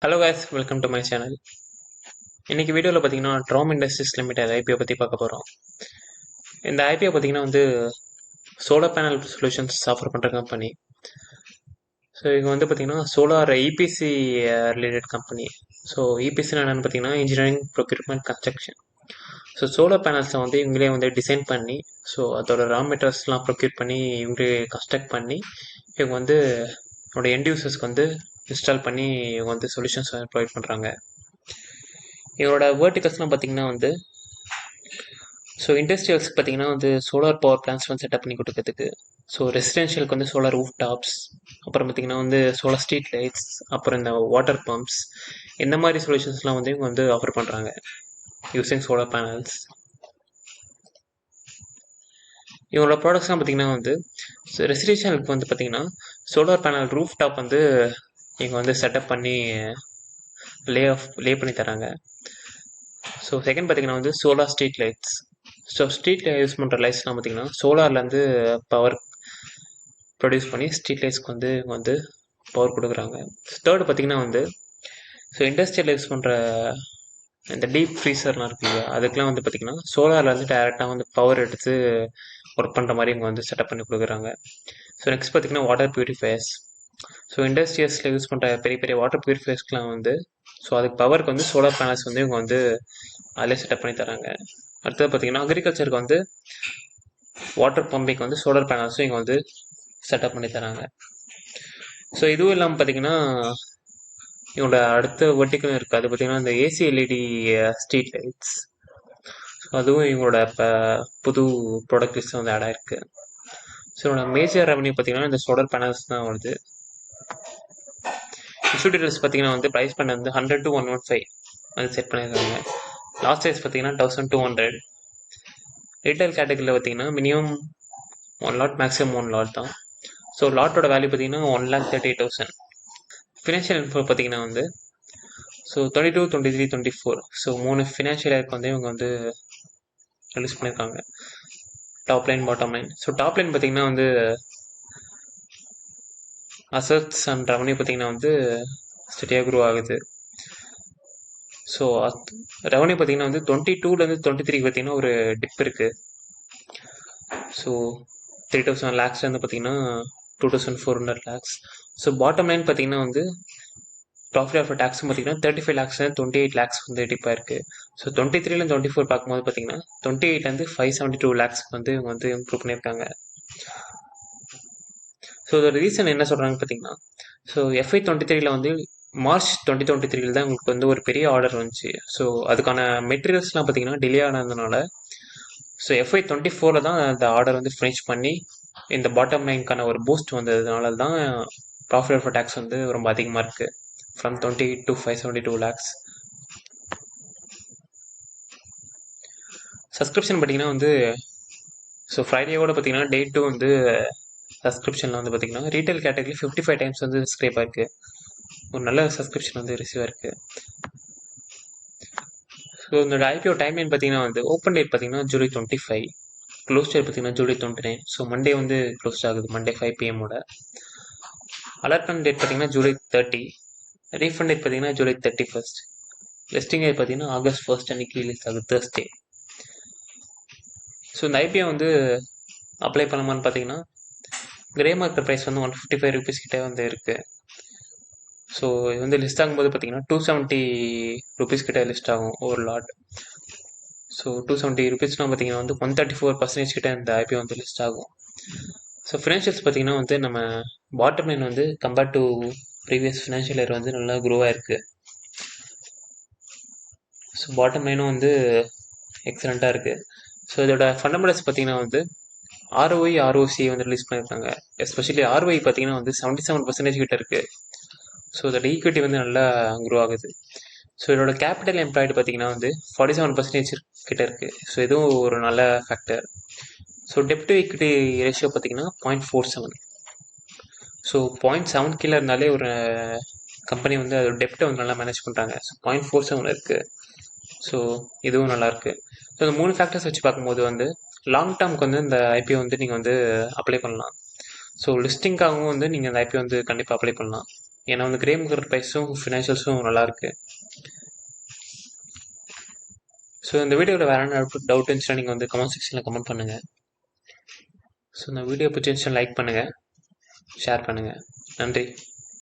Hello guys, welcome to my channel. இன்னைக்கு வீடியோவில் பார்த்தீங்கன்னா ட்ரோம் இண்டஸ்ட்ரீஸ் லிமிடெட் ஐபிஓ பற்றி பார்க்க போகிறோம். இந்த ஐபிஓ பார்த்தீங்கன்னா சோலார் பேனல் சொல்யூஷன்ஸ் ஆஃபர் பண்ணுற கம்பெனி. ஸோ இவங்க பார்த்தீங்கன்னா solar EPC related company. So இபிசின்னு என்னென்னு பார்த்தீங்கன்னா engineering procurement construction. So solar பேனல்ஸை இவங்களே டிசைன் பண்ணி, ஸோ அதோட ரா மெட்டீரியல்ஸ்லாம் ப்ரொக்யூர் பண்ணி இவங்களே கன்ஸ்ட்ரக்ட் பண்ணி இவங்க என்னோட எண்ட் யூசர்ஸ்க்கு இன்ஸ்டால் பண்ணி இவங்க சொல்யூஷன்ஸ் ப்ரொவைட் பண்ணுறாங்க. இவரோட வேர்டிகல்ஸ்லாம் பார்த்தீங்கன்னா ஸோ இண்டஸ்ட்ரியல்ஸ்க்கு பார்த்தீங்கன்னா சோலார் பவர் பிளான்ஸ் செட்டப் பண்ணி கொடுக்கறதுக்கு, ஸோ ரெசிடென்ஷியலுக்கு சோலார் ரூஃப் டாப்ஸ், அப்புறம் பார்த்தீங்கன்னா சோலார் ஸ்ட்ரீட் லைட்ஸ், அப்புறம் இந்த வாட்டர் பம்ப்ஸ், இந்த மாதிரி சொல்யூஷன்ஸ்லாம் இவங்க ஆஃபர் பண்ணுறாங்க யூஸிங் சோலார் பேனல்ஸ். இவங்களோட ப்ராடக்ட்ஸ்லாம் பார்த்தீங்கன்னா ரெசிடென்ஷியலுக்கு பார்த்தீங்கன்னா சோலார் பேனல் ரூஃப் டாப் இவங்க செட்டப் பண்ணி லே பண்ணி தராங்க. ஸோ செகண்ட் பார்த்தீங்கன்னா சோலார் ஸ்ட்ரீட் லைட்ஸ். ஸோ ஸ்ட்ரீட்டில் யூஸ் பண்ணுற லைட்ஸ்லாம் பார்த்தீங்கன்னா சோலார்லேருந்து பவர் ப்ரொடியூஸ் பண்ணி ஸ்ட்ரீட் லைட்ஸ்க்கு இவங்க பவர் கொடுக்குறாங்க. தேர்டு பார்த்தீங்கன்னா ஸோ இண்டஸ்ட்ரியல் யூஸ் பண்ணுற இந்த டீப் ஃப்ரீசர்லாம் இருக்கு இல்லையா, அதுக்கெலாம் பார்த்தீங்கன்னா சோலார்லேருந்து டேரெக்டாக பவர் எடுத்து ஒர்க் பண்ணுற மாதிரி இவங்க செட்டப் பண்ணி கொடுக்குறாங்க. ஸோ நெக்ஸ்ட் பார்த்தீங்கன்னா வாட்டர் பியூரிஃபையர்ஸ். ஸோ இண்டஸ்ட்ரியல்ஸில் யூஸ் பண்ணுற பெரிய பெரிய வாட்டர் பியூரிஃபையர்ஸ்க்குலாம் ஸோ அதுக்கு பவருக்கு சோலார் பேனல்ஸ் இவங்க அதிலே செட்டப் பண்ணி தராங்க. அடுத்தது பார்த்தீங்கன்னா அக்ரிகல்ச்சருக்கு வாட்டர் பம்பிங்க்கு சோலார் பேனல்ஸும் இங்கே செட்டப் பண்ணி தராங்க. ஸோ இதுவும் இல்லாமல் பார்த்தீங்கன்னா இவங்களோட அடுத்த வெர்டிக்கலும் இருக்குது. அது பார்த்தீங்கன்னா இந்த AC LED street lights. So அதுவும் இவங்களோட இப்போ புது ப்ராடக்ட் லிஸ்ட் ஆட் ஆயிருக்கு. ஸோ இதோட மேஜர் ரெவன்யூ பார்த்தீங்கன்னா இந்த சோலார் பேனல்ஸ் தான் வருது. இஷ்யூ டீட்டெயில்ஸ் பார்த்தீங்கன்னா ப்ரைஸ் பண்ண 100 to 115 செட் பண்ணியிருக்காங்க. லாஸ்ட் சைஸ் பார்த்தீங்கன்னா 1200. ரீட்டைல் கேட்டகரியில் பார்த்தீங்கன்னா மினிமம் 1 lot மேக்ஸிமம் 1 lot தான். ஸோ லாட்டோட வேல்யூ பார்த்தீங்கன்னா 1,38,000. ஃபினான்ஷியல் இன்ஃபோ பார்த்தீங்கன்னா ஸோ 22, 23, 24 ஸோ 3 ஃபினான்ஷியல் இயருக்கு இவங்க ரிலீஸ் பண்ணியிருக்காங்க. Top line bottom line. So top line பார்த்தீங்கன்னா அசட்ஸ் அண்ட் ரெவன்யூ பார்த்தீங்கன்னா ஸ்டெடியாக க்ரோ ஆகுது. ஸோ ரெவன்யூ பார்த்தீங்கன்னா 22லேருந்து 23 பார்த்தீங்கன்னா ஒரு டிப் இருக்குது. ஸோ 3,000 lakhs பார்த்தீங்கன்னா 2,400 lakhs. ஸோ பாட்டம் லைன் பார்த்தீங்கன்னா ப்ராஃபிட் ஆஃப்டர் டேக்ஸ் பார்த்தீங்கன்னா 35 lakhs 28 lakhs டிப்பாக இருக்குது. ஸோ 23லேருந்து 24 பார்க்கும்போது பார்த்தீங்கன்னா 28லேருந்து 572 lakhs இவங்க இம்ப்ரூவ் பண்ணியிருக்காங்க. ஸோ இதோட ரீசன் என்ன சொல்கிறாங்க பார்த்தீங்கன்னா ஸோ FY 23ல் மார்ச் 2023 தான் உங்களுக்கு ஒரு பெரிய ஆர்டர் வந்துச்சு. ஸோ அதுக்கான மெட்டீரியல்ஸ்லாம் பார்த்தீங்கன்னா டிலே ஆனதுனால ஸோ FY 24ல் தான் அந்த ஆர்டர் ஃபினிஷ் பண்ணி இந்த பாட்டம் லைனுக்கான ஒரு பூஸ்ட் வந்ததுனால தான் ப்ராஃபிட் ஆஃப்டர் டேக்ஸ் ரொம்ப அதிகமாக இருக்குது, ஃப்ரம் 20 to 572 lakhs. சப்ஸ்கிரிப்ஷன் பார்த்தீங்கன்னா ஸோ ஃப்ரைடேவோட பார்த்தீங்கன்னா டே 2 சப்ஸ்கிரிப்ஷனில் பார்த்தீங்கன்னா ரீட்டைல் கேட்டகரி 55 times சப்ஸ்கிரைப் ஆயிருக்கு. ஒரு நல்ல சப்ஸ்கிரிப்ஷன் ரிசீவ் ஆயிருக்கு. ஸோ இந்த ஐபிஓ டைம் லைன் பார்த்தீங்கன்னா ஓப்பன் டேட் பார்த்தீங்கன்னா July 25, க்ளோஸ் டேட் பார்த்தீங்கன்னா July 29. ஸோ மண்டே க்ளோஸ் ஆகுது, மண்டே 5 PM. அலர்ட்மெண்ட் டேட் பார்த்தீங்கன்னா July 30. ரீஃபண்ட் டேட் பார்த்தீங்கன்னா July 31. லிஸ்டிங் டேட் பார்த்தீங்கன்னா August 1 அன்னைக்கு ரிலீஸ் ஆகுது, Thursday. ஸோ இந்த ஐபிஓ அப்ளை பண்ணலாமான்னு பார்த்தீங்கன்னா கிரே மார்க்கெட் ப்ரைஸ் 155 rupees கிட்டே இருக்குது. ஸோ இது லிஸ்ட் ஆகும்போது பார்த்தீங்கன்னா 270 rupees கிட்டே லிஸ்ட் ஆகும் ஒரு லாட். ஸோ 270 rupeesனால் பார்த்தீங்கன்னா 134% கிட்டே இந்த ஐபிஓ லிஸ்ட் ஆகும். ஸோ ஃபினான்ஷியல்ஸ் பார்த்தீங்கன்னா நம்ம bottom line compared to previous financial year நல்லா க்ரோ ஆயிருக்கு. ஸோ பாட்டம் லைனும் எக்ஸலண்ட்டாக இருக்குது. ஸோ இதோட ஃபண்டமெண்டல்ஸ் பார்த்தீங்கன்னா ROI, ROC ரிலீஸ் பண்ணியிருக்காங்க. எஸ்பெஷலி ROI பார்த்தீங்கன்னா 77% கிட்ட இருக்குது. ஸோ இதோட ஈக்விட்டி நல்லா க்ரோ ஆகுது. ஸோ இதோட கேபிட்டல் எம்ப்ளாய்டு பார்த்தீங்கன்னா 47% கிட்ட இருக்குது. ஸோ இதுவும் ஒரு நல்ல factor. So dept to equity ratio பார்த்தீங்கன்னா 0.47. ஸோ 0.7 கீழே இருந்தாலே ஒரு கம்பெனி அதோட டெப்ட்டை நல்லா மேனேஜ் பண்ணுறாங்க. ஸோ 0.47 இருக்குது. ஸோ இதுவும் நல்லாயிருக்கு. ஸோ இந்த 3 ஃபேக்டர்ஸ் வச்சு பார்க்கும்போது லாங் டேர்முக்கு இந்த ஐபிஓ நீங்கள் அப்ளை பண்ணலாம். ஸோ லிஸ்டிங்காகவும் நீங்கள் இந்த ஐபிஓ கண்டிப்பாக அப்ளை பண்ணலாம். ஏன்னா வந்து கிரேம் மார்க்கெட் ப்ரைஸும் ஃபினான்ஷியல்ஸும் நல்லாயிருக்கு. ஸோ இந்த வீடியோவில் வேறு என்ன டவுட் இருந்துச்சுன்னா நீங்கள் வந்து கமெண்ட் செக்ஷனில் கமெண்ட் பண்ணுங்கள். ஸோ இந்த வீடியோ பிடிச்சிருந்துச்சுன்னா லைக் பண்ணுங்கள், ஷேர் பண்ணுங்கள். நன்றி.